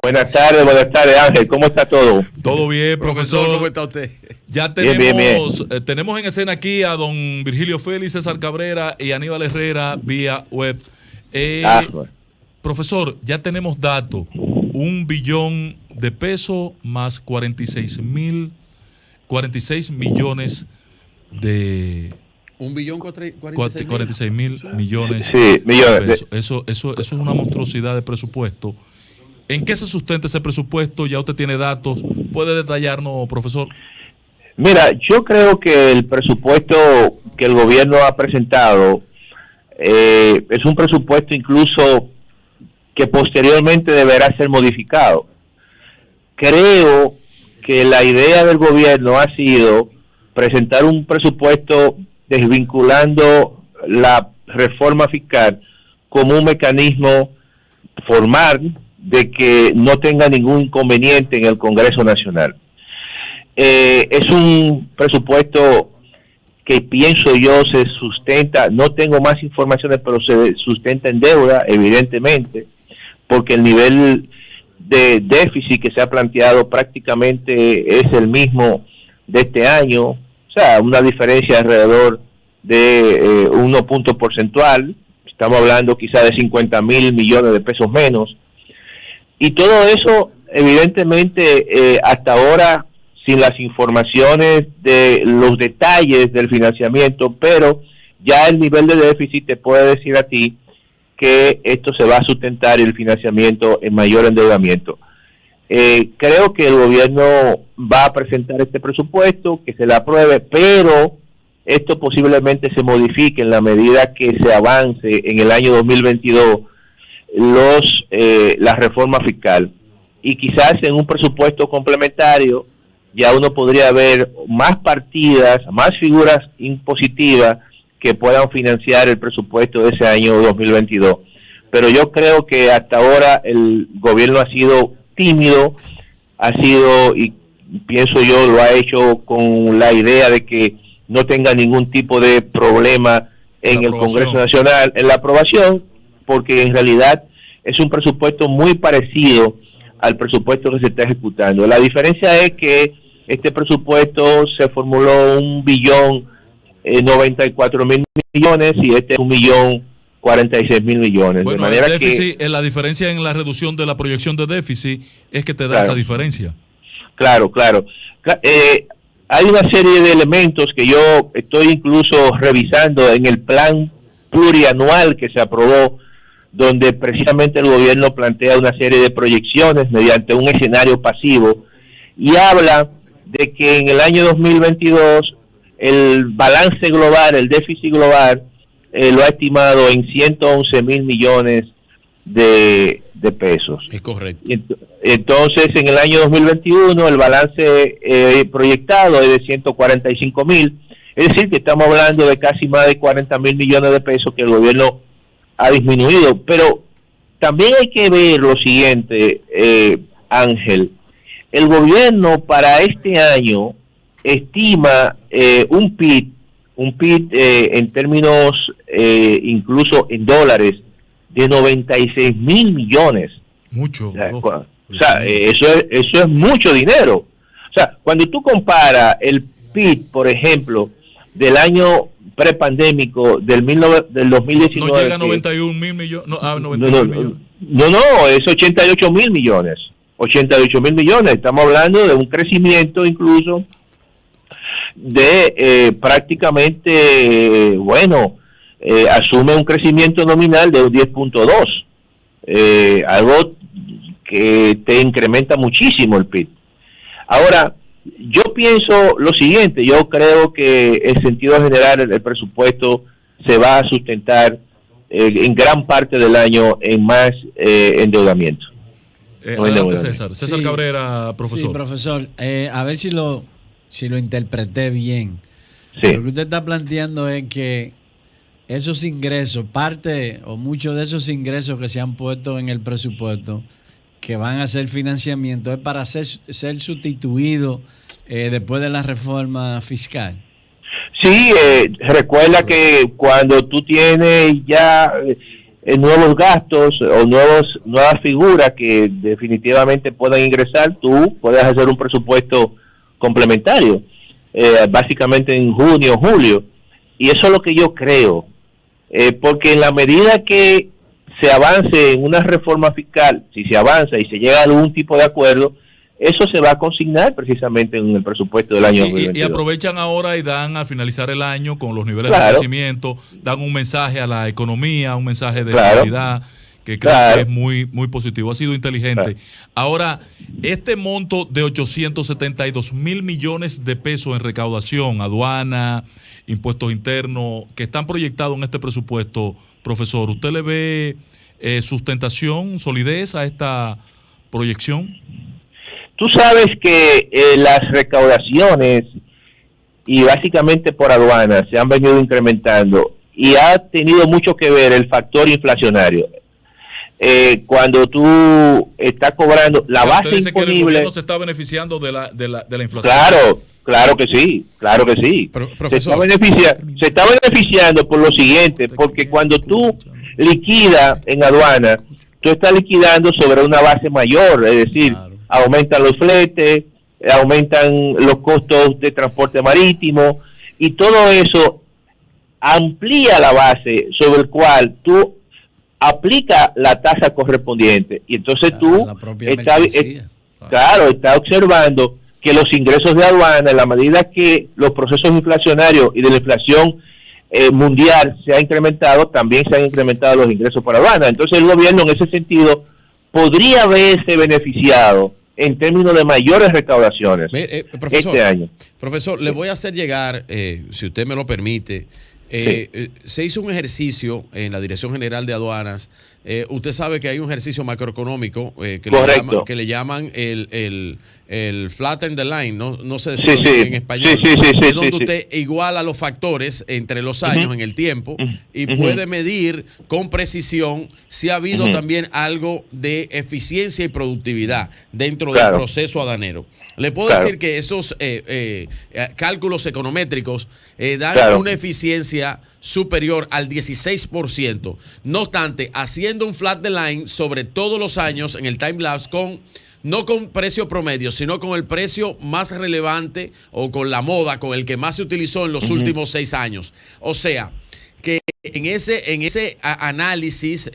Buenas tardes Ángel, ¿cómo está todo? Todo bien, profesor. ¿Cómo está usted? Ya tenemos, bien. Tenemos en escena aquí a don Virgilio Félix, César Cabrera y Aníbal Herrera vía web. Bueno. Profesor, ya tenemos datos. 1 billón de pesos más 46 millones de... 1.046 millones Sí, millones. de pesos. Eso es una monstruosidad de presupuesto. ¿En qué se sustenta ese presupuesto? Ya usted tiene datos. ¿Puede detallarnos, profesor? Mira, yo creo que el presupuesto que el gobierno ha presentado es un presupuesto incluso que posteriormente deberá ser modificado. Creo que la idea del gobierno ha sido presentar un presupuesto desvinculando la reforma fiscal como un mecanismo formal de que no tenga ningún inconveniente en el Congreso Nacional. Es un presupuesto que pienso yo se sustenta, no tengo más informaciones, pero se sustenta en deuda, evidentemente, porque el nivel de déficit que se ha planteado prácticamente es el mismo de este año, o sea, una diferencia alrededor de 1 punto porcentual, estamos hablando quizá de 50,000 millones de pesos menos, y todo eso evidentemente hasta ahora sin las informaciones de los detalles del financiamiento, pero ya el nivel de déficit te puede decir a ti que esto se va a sustentar el financiamiento en mayor endeudamiento. Creo que el gobierno va a presentar este presupuesto, que se le apruebe, pero esto posiblemente se modifique en la medida que se avance en el año 2022 la reforma fiscal, y quizás en un presupuesto complementario ya uno podría ver más partidas, más figuras impositivas que puedan financiar el presupuesto de ese año 2022. Pero yo creo que hasta ahora el gobierno ha sido tímido, y pienso yo lo ha hecho con la idea de que no tenga ningún tipo de problema en el Congreso Nacional en la aprobación, porque en realidad es un presupuesto muy parecido al presupuesto que se está ejecutando. La diferencia es que este presupuesto se formuló 1.094.000 millones y este es 1.046.000 millones. Bueno, de manera el déficit, que la diferencia en la reducción de la proyección de déficit es que te da esa diferencia. Claro. Hay una serie de elementos que yo estoy incluso revisando en el plan plurianual que se aprobó, donde precisamente el gobierno plantea una serie de proyecciones mediante un escenario pasivo y habla de que en el año 2022 el balance global, el déficit global, lo ha estimado en 111.000 millones de pesos. Es correcto. Entonces, en el año 2021 el balance proyectado es de 145.000, es decir, que estamos hablando de casi más de 40.000 millones de pesos que el gobierno ha disminuido. Pero también hay que ver lo siguiente, Ángel. El gobierno para este año estima un PIB en términos incluso en dólares de 96.000 millones. Mucho. Eso es mucho dinero. O sea, cuando tú comparas el PIB, por ejemplo, del año prepandémico del 2019, no llega a 91.000 millones. No, es 88.000 millones. 88.000 millones. Estamos hablando de un crecimiento incluso de prácticamente, asume un crecimiento nominal de un 10.2, algo que te incrementa muchísimo el PIB. Ahora, yo pienso lo siguiente, yo creo que en sentido general el presupuesto se va a sustentar en gran parte del año en más endeudamiento. Adelante, César. César Cabrera, profesor. Sí, profesor. A ver si lo interpreté bien. Sí. Lo que usted está planteando es que esos ingresos, parte o muchos de esos ingresos que se han puesto en el presupuesto, que van a ser financiamiento, es para ser sustituido después de la reforma fiscal. Sí, recuerda que cuando tú tienes ya nuevos gastos o nuevas figuras que definitivamente puedan ingresar, tú puedes hacer un presupuesto complementario, básicamente en junio, julio, y eso es lo que yo creo, porque en la medida que se avance en una reforma fiscal, si se avanza y se llega a algún tipo de acuerdo, eso se va a consignar precisamente en el presupuesto del año 2022. Y aprovechan ahora y dan al finalizar el año con los niveles de crecimiento, dan un mensaje a la economía, un mensaje de estabilidad que creo que es muy, muy positivo. Ha sido inteligente. Ahora, este monto de 872 mil millones de pesos en recaudación, aduana, impuestos internos, que están proyectados en este presupuesto, profesor, ¿usted le ve sustentación, solidez a esta proyección? Tú sabes que las recaudaciones y básicamente por aduana se han venido incrementando y ha tenido mucho que ver el factor inflacionario. Cuando tú estás cobrando la base dice disponible, que el gobierno se está beneficiando de la inflación. Claro que sí. Se está beneficiando por lo siguiente, porque cuando tú liquidas en aduana, tú estás liquidando sobre una base mayor, es decir, aumentan los fletes, aumentan los costos de transporte marítimo y todo eso amplía la base sobre el cual tú aplicas la tasa correspondiente y entonces tú estás observando que los ingresos de aduana, en la medida que los procesos inflacionarios y de la inflación mundial se ha incrementado, también se han incrementado los ingresos por aduana. Entonces el gobierno en ese sentido podría verse beneficiado en términos de mayores recaudaciones este año. Profesor, le voy a hacer llegar, si usted me lo permite, se hizo un ejercicio en la Dirección General de Aduanas. Usted sabe que hay un ejercicio macroeconómico que le llaman el flatten the line, no sé decirlo en español, es donde usted iguala los factores entre los años en el tiempo y puede medir con precisión si ha habido también algo de eficiencia y productividad dentro del proceso aduanero. Le puedo decir que esos cálculos econométricos dan una eficiencia superior al 16%. No obstante, haciendo un flat the line sobre todos los años en el time-lapse no con precio promedio, sino con el precio más relevante o con la moda, con el que más se utilizó en los últimos 6 años. O sea, que en ese análisis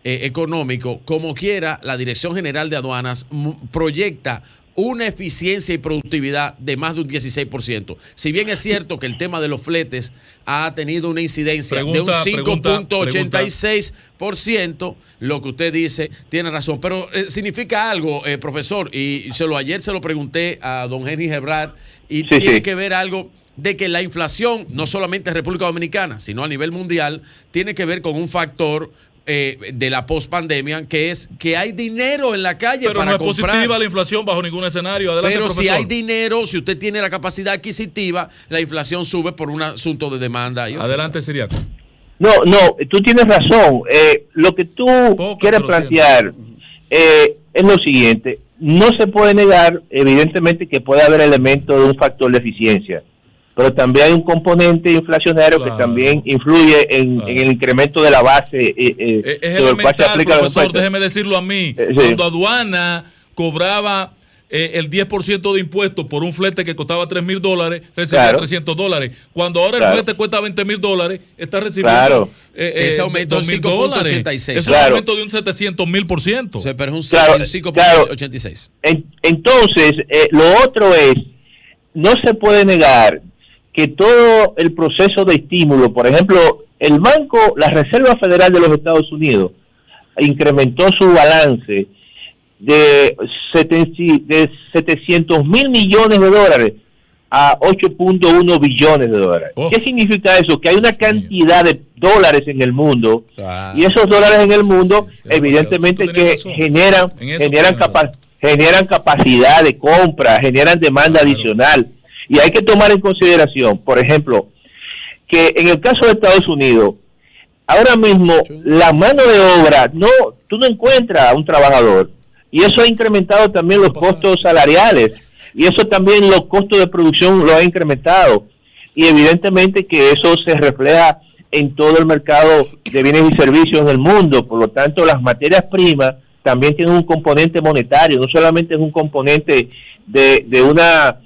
económico, como quiera, la Dirección General de Aduanas proyecta una eficiencia y productividad de más de un 16%. Si bien es cierto que el tema de los fletes ha tenido una incidencia de un 5.86%, lo que usted dice tiene razón. Pero significa algo, profesor, y ayer se lo pregunté a don Henry Gebrard, y tiene que ver algo de que la inflación, no solamente en República Dominicana, sino a nivel mundial, tiene que ver con un factor de la pospandemia, que es que hay dinero en la calle para comprar. Pero no es positiva la inflación bajo ningún escenario. Adelante, pero profesor. Si hay dinero, si usted tiene la capacidad adquisitiva, la inflación sube por un asunto de demanda. Adelante, Siriaco. No, tú tienes razón. Lo que tú quieres plantear es lo siguiente. No se puede negar, evidentemente, que puede haber elementos de un factor de eficiencia, pero también hay un componente inflacionario que también influye en el incremento de la base. Es elemental, profesor, déjeme decirlo a mí. Cuando aduana cobraba el 10% de impuestos por un flete que costaba $3,000, recibía $300. Cuando ahora el flete cuesta $20,000, está recibiendo ese aumento de $5.86. Es un aumento de un 700,000%. O sea, pero es un 5.86. Entonces, lo otro es, no se puede negar que todo el proceso de estímulo, por ejemplo, el banco, la Reserva Federal de los Estados Unidos, incrementó su balance de 700 mil millones de dólares a 8.1 billones de dólares. ¿Qué significa eso? Que hay una cantidad de dólares en el mundo, y esos dólares en el mundo, evidentemente que generan capacidad de compra, generan demanda adicional. Y hay que tomar en consideración, por ejemplo, que en el caso de Estados Unidos, ahora mismo la mano de obra, tú no encuentras a un trabajador, y eso ha incrementado también los costos salariales, y eso también los costos de producción lo ha incrementado. y evidentemente que eso se refleja en todo el mercado de bienes y servicios del mundo. Por lo tanto, las materias primas también tienen un componente monetario, no solamente es un componente de una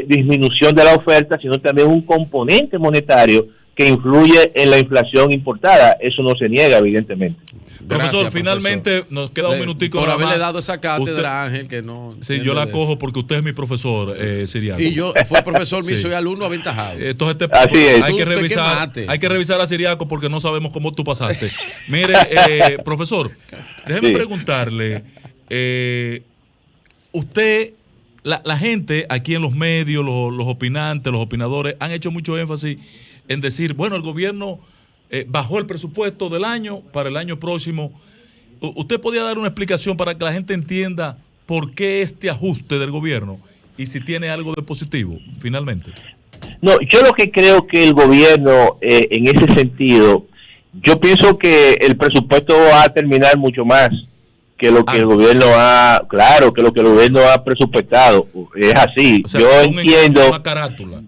disminución de la oferta, sino también un componente monetario que influye en la inflación importada. Eso no se niega, evidentemente. Profesor, gracias, finalmente profesor. Nos queda un minutico. Por haberle dado esa cátedra, Ángel, que no... Sí, yo la cojo porque usted es mi profesor, Siriaco. Y yo fue profesor mío, soy alumno aventajado. Entonces hay que revisar a Siriaco porque no sabemos cómo tú pasaste. Mire, profesor, déjeme preguntarle, usted, la gente aquí en los medios, los opinantes, los opinadores, han hecho mucho énfasis en decir, bueno, el gobierno bajó el presupuesto del año para el año próximo. ¿Usted podría dar una explicación para que la gente entienda por qué este ajuste del gobierno y si tiene algo de positivo, finalmente? No, yo lo que creo que el gobierno, en ese sentido, yo pienso que el presupuesto va a terminar mucho más que lo que el gobierno que lo que el gobierno ha presupuestado. Es así. O sea, yo entiendo,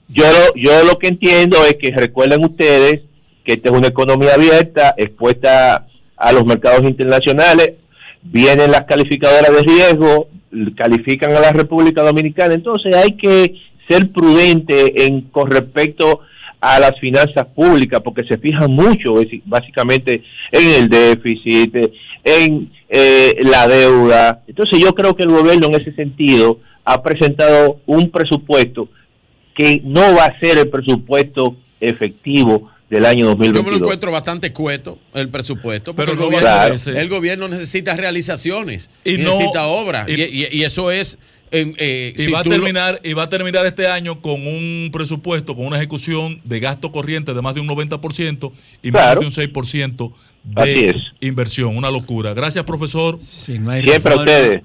yo lo que entiendo es que recuerden ustedes que esta es una economía abierta, expuesta a los mercados internacionales, vienen las calificadoras de riesgo, califican a la República Dominicana, entonces hay que ser prudente con respecto a las finanzas públicas, porque se fijan mucho básicamente en el déficit, en la deuda. Entonces yo creo que el gobierno en ese sentido ha presentado un presupuesto que no va a ser el presupuesto efectivo del año 2022. Yo me lo encuentro bastante cueto el presupuesto, pero el gobierno necesita realizaciones, necesita obras, y eso es... y va a terminar este año con un presupuesto, con una ejecución de gasto corriente de más de un 90% y más de un 6% de inversión. Una locura. Gracias, profesor. Siempre a ustedes.